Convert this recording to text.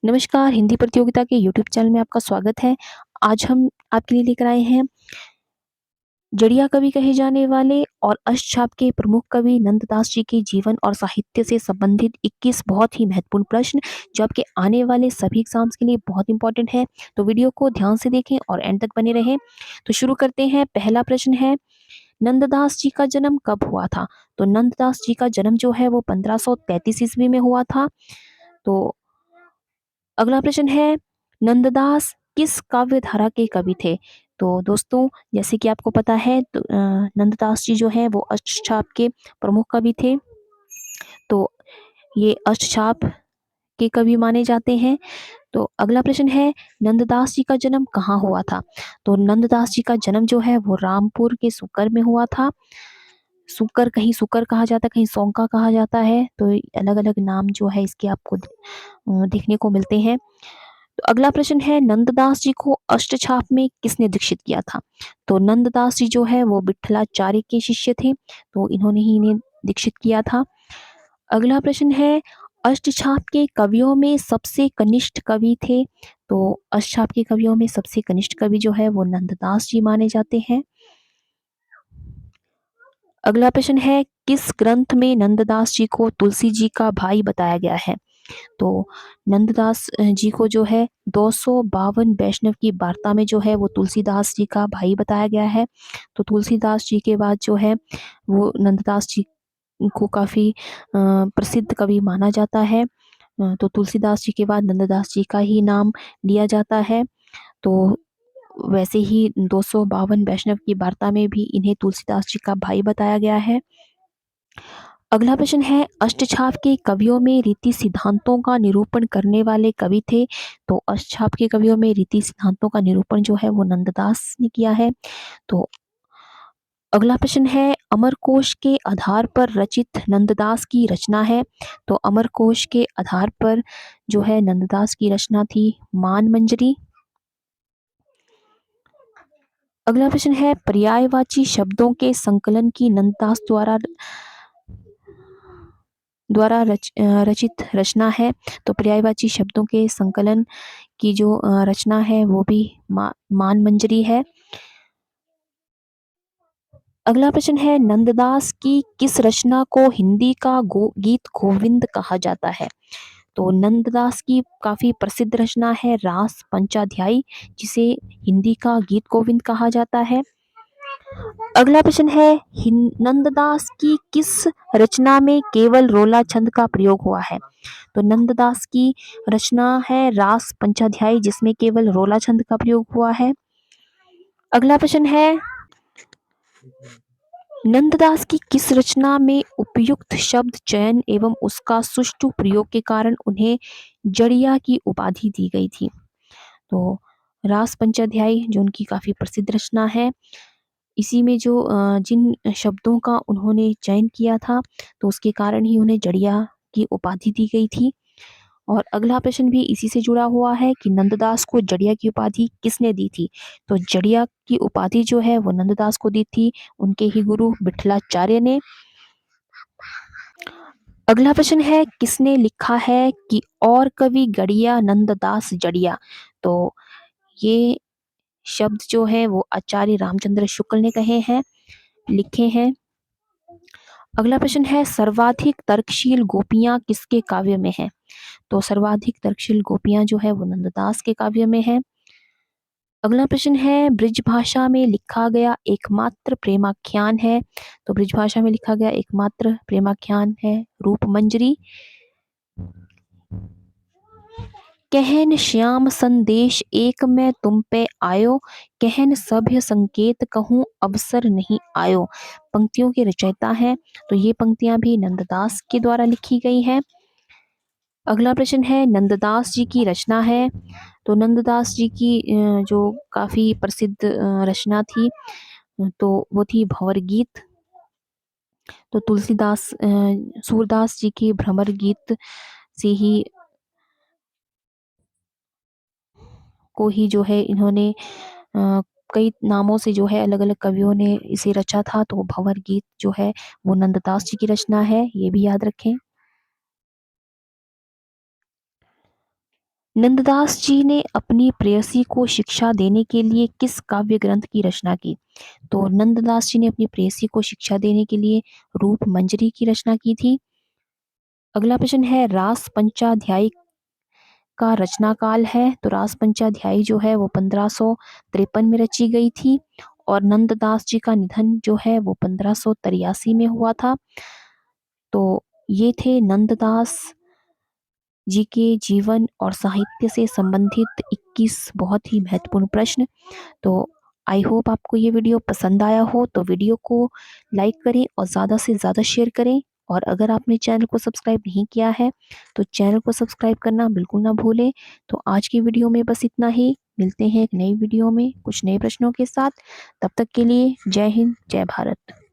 नमस्कार, हिंदी प्रतियोगिता के यूट्यूब चैनल में आपका स्वागत है। आज हम आपके लिए लेकर आए हैं जड़िया कवि कहे जाने वाले और अष्टछाप के प्रमुख कवि नंददास जी के जीवन और साहित्य से संबंधित 21 बहुत ही महत्वपूर्ण प्रश्न, जो आपके आने वाले सभी एग्जाम्स के लिए बहुत इंपॉर्टेंट है। तो वीडियो को ध्यान से देखें और एंड तक बने रहें। तो शुरू करते हैं। पहला प्रश्न है, नंददास जी का जन्म कब हुआ था? तो नंददास जी का जन्म जो है वो 1533 ईस्वी में हुआ था। तो अगला प्रश्न है, नंददास किस काव्य धारा के कवि थे? तो दोस्तों, जैसे कि आपको पता है तो नंददास जी जो है वो अष्टछाप के प्रमुख कवि थे। तो ये अष्टछाप के कवि माने जाते हैं। तो अगला प्रश्न है, नंददास जी का जन्म कहाँ हुआ था? तो नंददास जी का जन्म जो है वो रामपुर के सुकर में हुआ था। सुकर, कहीं सुकर कहा जाता है, कहीं सौंका कहा जाता है। तो अलग अलग नाम जो है इसके आपको देखने को मिलते हैं। तो अगला प्रश्न है, नंददास जी को अष्टछाप में किसने दीक्षित किया था? तो नंददास जी जो है वो विठलाचार्य के शिष्य थे, तो इन्होंने ही इन्हें दीक्षित किया था। अगला प्रश्न है, अष्टछाप के कवियों में सबसे कनिष्ठ कवि थे? तो अष्टछाप के कवियों में सबसे कनिष्ठ कवि जो है वो नंददास जी माने जाते हैं। अगला प्रश्न है, किस ग्रंथ में नंददास जी को तुलसी जी का भाई बताया गया है? तो नंददास जी को जो है 252 वैष्णव की वार्ता में जो है वो तुलसीदास जी का भाई बताया गया है। तो तुलसीदास जी के बाद जो है वो नंददास जी को काफ़ी प्रसिद्ध कवि माना जाता है। तो तुलसीदास जी के बाद नंददास जी का ही नाम लिया जाता है। तो वैसे ही 252 वैष्णव की वार्ता में भी इन्हें तुलसीदास जी का भाई बताया गया है। अगला प्रश्न है, अष्टछाप के कवियों में रीति सिद्धांतों का निरूपण करने वाले कवि थे? तो अष्टछाप के कवियों में रीति सिद्धांतों का निरूपण जो है वो नंददास ने किया है। तो अगला प्रश्न है, अमरकोश के आधार पर रचित नंददास की रचना है? तो अमरकोश के आधार पर जो है नंददास की रचना थी मानमंजरी। अगला प्रश्न है, पर्यायवाची शब्दों के संकलन की नंददास द्वारा रचित रचना है? तो पर्यायवाची शब्दों के संकलन की जो रचना है वो भी मानमंजरी है। अगला प्रश्न है, नंददास की किस रचना को हिंदी का गीत गोविंद कहा जाता है? तो नंददास की काफी प्रसिद्ध रचना है रास पंचाध्यायी, जिसे हिंदी का गीत गोविंद कहा जाता है। अगला प्रश्न है, नंददास की किस रचना में केवल रोला छंद का प्रयोग हुआ है? तो नंददास की रचना है रास पंचाध्यायी, जिसमें केवल रोला छंद का प्रयोग हुआ है। अगला प्रश्न है, नंददास की किस रचना में उपयुक्त शब्द चयन एवं उसका सुष्ठु प्रयोग के कारण उन्हें जड़िया की उपाधि दी गई थी? तो रास पंचाध्यायी जो उनकी काफी प्रसिद्ध रचना है, इसी में जो जिन शब्दों का उन्होंने चयन किया था, तो उसके कारण ही उन्हें जड़िया की उपाधि दी गई थी। और अगला प्रश्न भी इसी से जुड़ा हुआ है कि नंददास को जड़िया की उपाधि किसने दी थी? तो जड़िया की उपाधि जो है वो नंददास को दी थी उनके ही गुरु विठलाचार्य ने। अगला प्रश्न है, किसने लिखा है कि और कवि गड़िया नंददास जड़िया? तो ये शब्द जो है वो आचार्य रामचंद्र शुक्ल ने कहे हैं, लिखे हैं। अगला प्रश्न है, सर्वाधिक तर्कशील गोपियां किसके काव्य में है? तो सर्वाधिक तर्कशील गोपियां जो है वो नंददास के काव्य में है। अगला प्रश्न है, ब्रिज भाषा में लिखा गया एकमात्र प्रेमाख्यान है? तो ब्रिज भाषा में लिखा गया एकमात्र प्रेमाख्यान है रूपमंजरी। कहन श्याम संदेश एक मैं तुम पे आयो, कहन सभ्य संकेत कहूँ अवसर नहीं आयो। पंक्तियों के रचयिता हैं, तो ये पंक्तियां भी नंददास के द्वारा लिखी गई हैं। अगला प्रश्न है, नंददास जी की रचना है? तो नंददास जी की जो काफी प्रसिद्ध रचना थी, तो वो थी भंवर गीत। तो तुलसीदास सूरदास जी के भ्रमर गीत से ही को ही जो है इन्होंने कई नामों से जो है अलग अलग कवियों ने इसे रचा था। तो भंवर गीत जो है वो नंददास जी की रचना है, ये भी याद रखें। नंददास जी ने अपनी प्रेयसी को शिक्षा देने के लिए किस काव्य ग्रंथ की रचना की? तो नंददास जी ने अपनी प्रेयसी को शिक्षा देने के लिए रूप मंजरी की रचना की थी। अगला प्रश्न है, रास पंचाध्यायी का रचना काल है। तो रास पंचाध्यायी जो है वो 1553 में रची गई थी और नंददास जी का निधन जो है वो 1583 में हुआ था। तो ये थे नंददास जी के जीवन और साहित्य से संबंधित 21 बहुत ही महत्वपूर्ण प्रश्न। तो आई होप आपको ये वीडियो पसंद आया हो, तो वीडियो को लाइक करें और ज़्यादा से ज़्यादा शेयर करें। और अगर आपने चैनल को सब्सक्राइब नहीं किया है तो चैनल को सब्सक्राइब करना बिल्कुल ना भूलें। तो आज की वीडियो में बस इतना ही। मिलते हैं एक नई वीडियो में कुछ नए प्रश्नों के साथ। तब तक के लिए जय हिंद, जय भारत।